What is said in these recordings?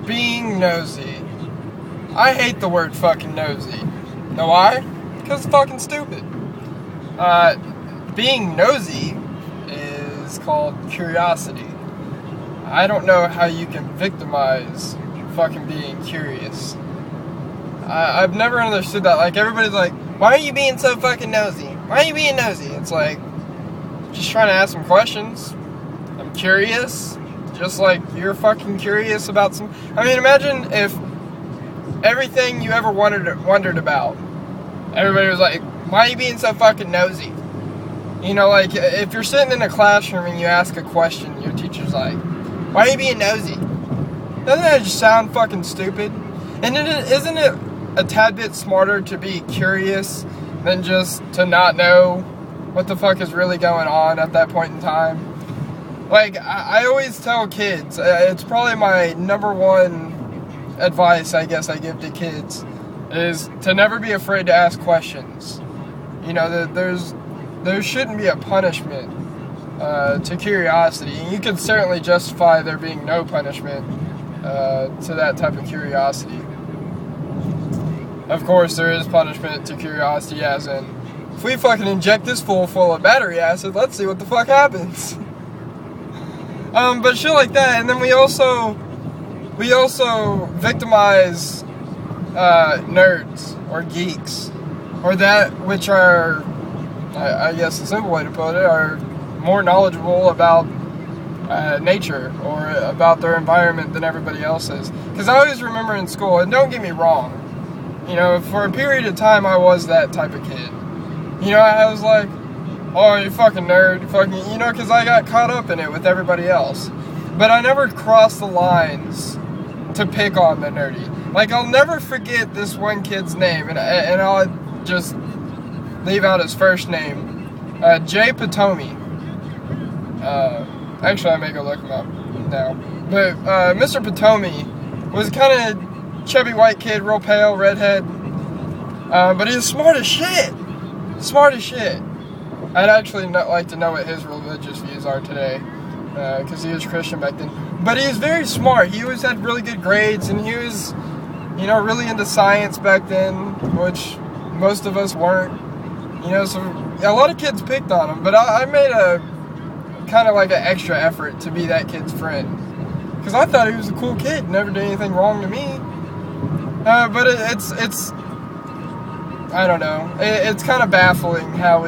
Being nosy. I hate the word fucking nosy. Know why? Because it's fucking stupid. Being nosy is called curiosity. I don't know how you can victimize fucking being curious. I've never understood that. Like, everybody's like, why are you being so fucking nosy? Why are you being nosy? It's like, just trying to ask some questions. I'm curious. Just like you're fucking curious about some... I mean, imagine if everything you ever wondered about, everybody was like, why are you being so fucking nosy? You know, like, if you're sitting in a classroom and you ask a question, your teacher's like, why are you being nosy? Doesn't that just sound fucking stupid? And isn't it a tad bit smarter to be curious than just to not know what the fuck is really going on at that point in time? Like, I always tell kids, it's probably my number one advice, I guess, I give to kids, is to never be afraid to ask questions. You know, there shouldn't be a punishment to curiosity. And you can certainly justify there being no punishment to that type of curiosity. Of course, there is punishment to curiosity, as in, if we fucking inject this fool full of battery acid, let's see what the fuck happens. But shit like that, and then we also victimize nerds or geeks, or that which are, I guess the simple way to put it, are more knowledgeable about nature or about their environment than everybody else is. Because I always remember in school, and don't get me wrong, you know, for a period of time I was that type of kid. You know, I was like, oh, you fucking nerd, you know, because I got caught up in it with everybody else. But I never crossed the lines to pick on the nerdy. Like, I'll never forget this one kid's name, and I'll just leave out his first name. Jay Patomi. Actually, I may go look him up now. But Mr. Patomi was kind of chubby white kid, real pale, redhead. But he was smart as shit. Smart as shit. I'd actually like to know what his religious views are today, because he was Christian back then. But he was very smart. He always had really good grades, and he was, you know, really into science back then, which most of us weren't. You know, so a lot of kids picked on him, but I made a kind of like an extra effort to be that kid's friend, because I thought he was a cool kid, never did anything wrong to me. But it's I don't know. It's kind of baffling how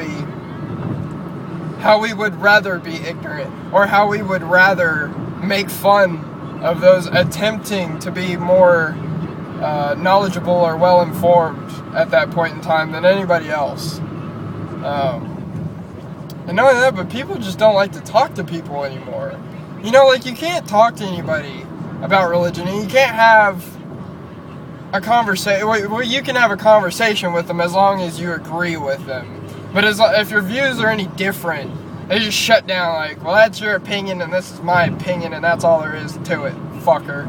we would rather be ignorant, or how we would rather make fun of those attempting to be more knowledgeable or well-informed at that point in time than anybody else. And not only that, but people just don't like to talk to people anymore. You know, like, you can't talk to anybody about religion, and you can't have a conversation. Well, you can have a conversation with them as long as you agree with them. But if your views are any different, they just shut down like, well, that's your opinion and this is my opinion and that's all there is to it, fucker.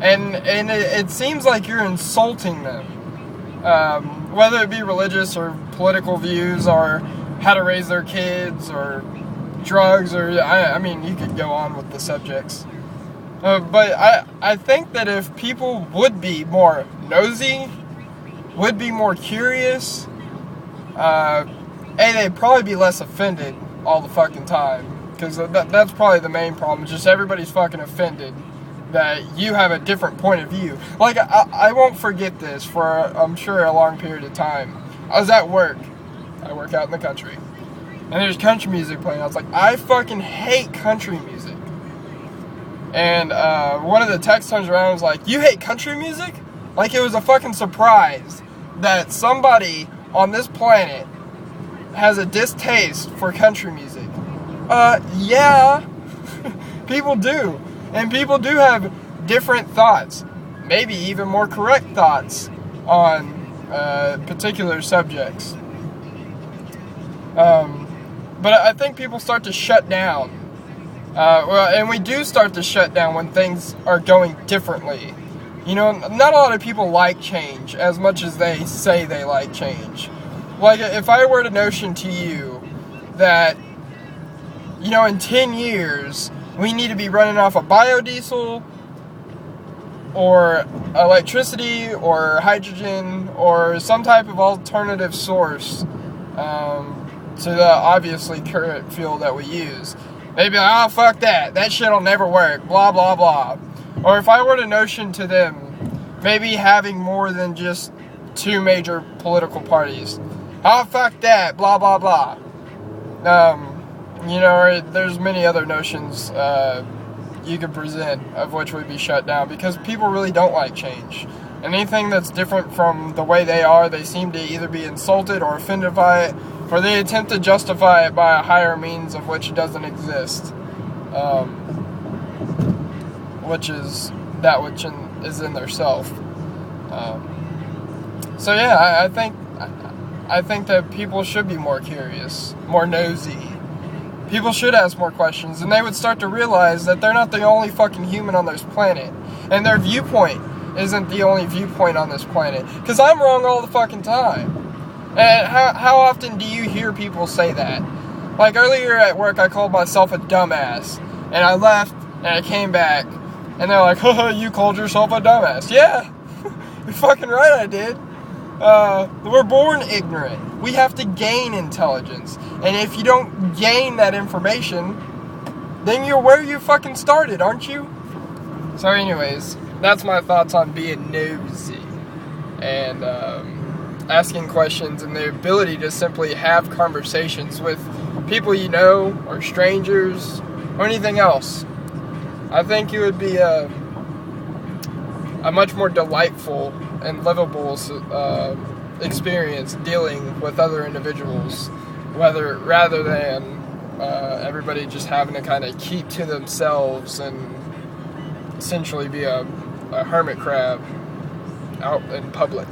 And it seems like you're insulting them. Whether it be religious or political views or how to raise their kids or drugs or, I mean, you could go on with the subjects. But I think that if people would be more nosy, would be more curious, they'd probably be less offended all the fucking time. Because that's probably the main problem. Just everybody's fucking offended that you have a different point of view. Like, I won't forget this for, I'm sure, a long period of time. I was at work. I work out in the country. And there's country music playing. I was like, I fucking hate country music. And one of the techs turns around and was like, you hate country music? Like it was a fucking surprise that somebody on this planet has a distaste for country music. Yeah, people do. And people do have different thoughts, maybe even more correct thoughts on particular subjects. But I think people start to shut down. And we do start to shut down when things are going differently. You know, not a lot of people like change as much as they say they like change. Like, if I were to notion to you that, you know, in 10 years, we need to be running off of biodiesel, or electricity, or hydrogen, or some type of alternative source to the obviously current fuel that we use. They'd be like, oh, fuck that. That shit'll never work. Blah, blah, blah. Or if I were to notion to them, maybe having more than just 2 major political parties. Oh, fuck that. Blah, blah, blah. There's many other notions you could present of which would be shut down because people really don't like change. And anything that's different from the way they are, they seem to either be insulted or offended by it, or they attempt to justify it by a higher means of which doesn't exist, which is that which is in their self. So yeah, I think that people should be more curious, more nosy. People should ask more questions, and they would start to realize that they're not the only fucking human on this planet, and their viewpoint isn't the only viewpoint on this planet. Because I'm wrong all the fucking time. And how often do you hear people say that? Like earlier at work, I called myself a dumbass, and I left, and I came back, and they're like, haha, you called yourself a dumbass. Yeah, you're fucking right, I did. We're born ignorant. We have to gain intelligence. And if you don't gain that information, then you're where you fucking started, aren't you? So anyways, that's my thoughts on being nosy. And, asking questions and the ability to simply have conversations with people you know, or strangers, or anything else. I think it would be a much more delightful and livable experience dealing with other individuals, rather than everybody just having to kind of keep to themselves and essentially be a hermit crab out in public.